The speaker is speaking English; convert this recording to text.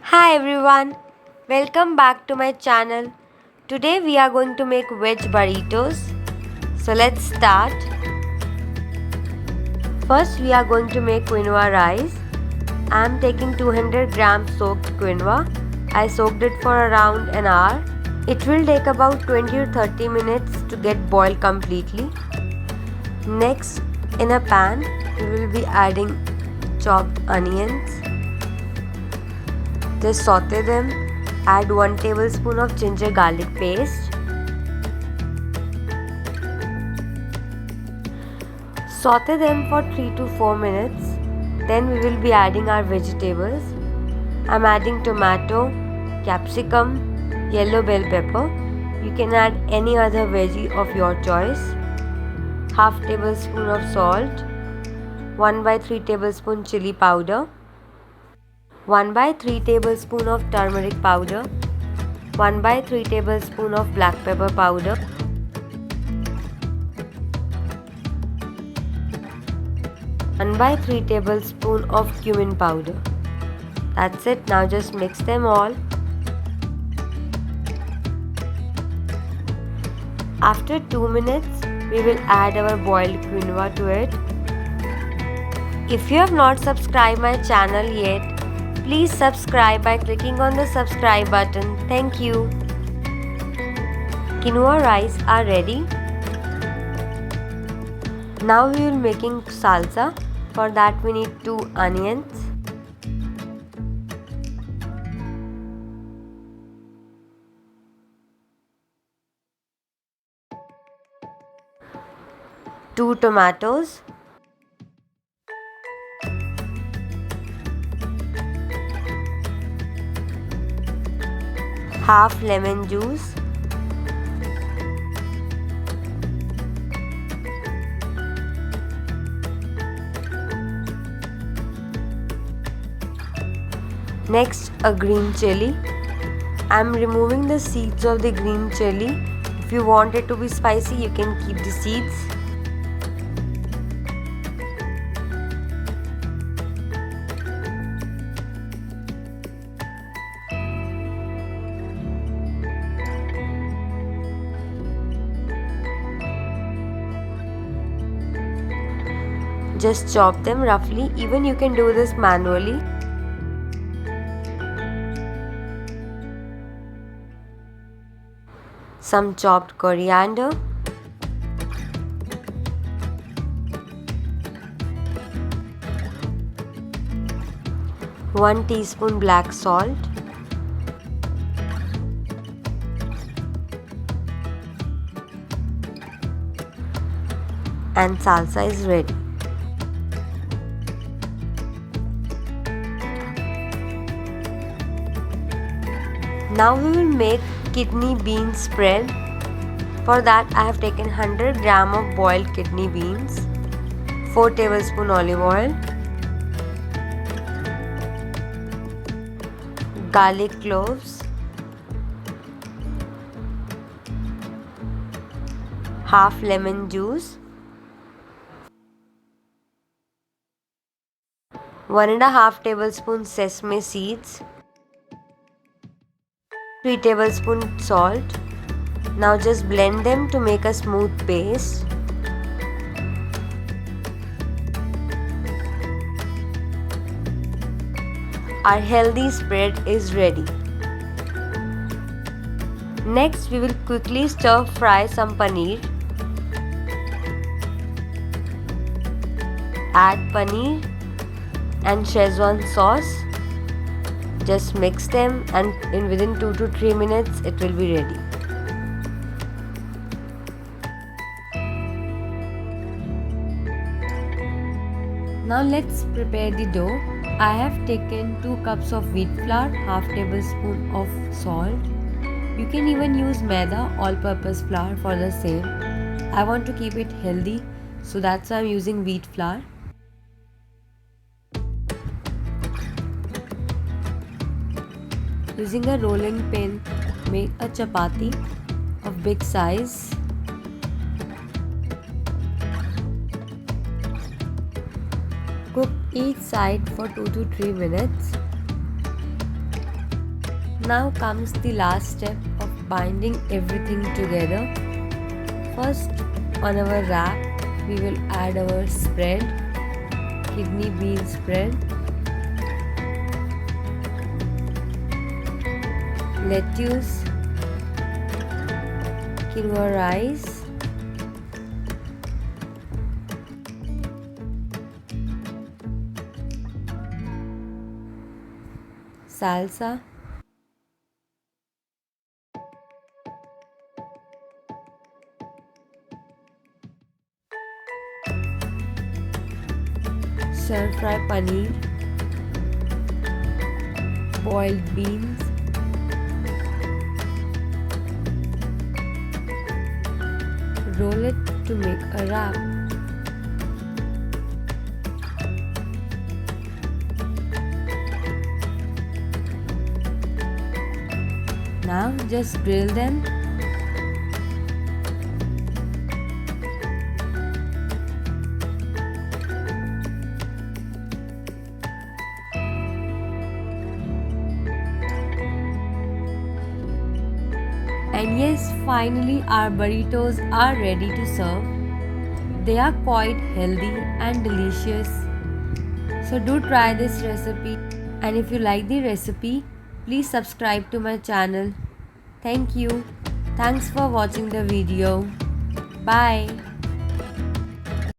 Hi everyone, welcome back to my channel. Today we are going to make veg burritos. So let's start. First we are going to make quinoa rice. I am taking 200 grams soaked quinoa. I soaked it for around an hour. It will take about 20 or 30 minutes to get boiled completely. Next, in a pan, we will be adding chopped onions. Just saute them. Add 1 tablespoon of ginger garlic paste. Saute them for 3 to 4 minutes. Then we will be adding our vegetables. I'm adding tomato, capsicum, yellow bell pepper. You can add any other veggie of your choice. Half tablespoon of salt. 1 by 3 tablespoon chili powder. 1 by 3 tablespoon of turmeric powder, 1 by 3 tablespoon of black pepper powder, 1 by 3 tablespoon of cumin powder. That's it. Now just mix them all. After 2 minutes, we will add our boiled quinoa to it. If you have not subscribed my channel yet, please subscribe by clicking on the subscribe button. Thank you. Quinoa rice are ready. Now we will making salsa. For that we need 2 onions, two tomatoes, half lemon juice, next a green chili. I am removing the seeds of the green chili. If you want it to be spicy, you can keep the seeds. Just chop them roughly. Even you can do this manually. Some chopped coriander, one teaspoon black salt, and salsa is ready. Now we will make kidney bean spread. For that I have taken 100 gram of boiled kidney beans, 4 tablespoon olive oil, garlic cloves, half lemon juice, 1.5 tablespoon sesame seeds, 3 tablespoon salt. Now just blend them to make a smooth paste. Our healthy spread is ready. Next we will quickly stir fry some paneer. Add paneer and Szechuan sauce. Just mix them and within 2 to 3 minutes it will be ready. Now let's prepare the dough. I have taken 2 cups of wheat flour, half tablespoon of salt. You can even use maida all-purpose flour for the same. I want to keep it healthy, so that's why I'm using wheat flour. Using a rolling pin, make a chapati of big size. Cook each side for 2 to 3 minutes. Now comes the last step of binding everything together. First, on our wrap, we will add our spread, kidney bean spread, lettuce, quinoa rice, salsa, stir-fry paneer, boiled beans, roll it to make a wrap. Now just grill them. And yes, finally our burritos are ready to serve. They are quite healthy and delicious. So do try this recipe, and if you like the recipe, please subscribe to my channel. Thank you. Thanks for watching the video. Bye.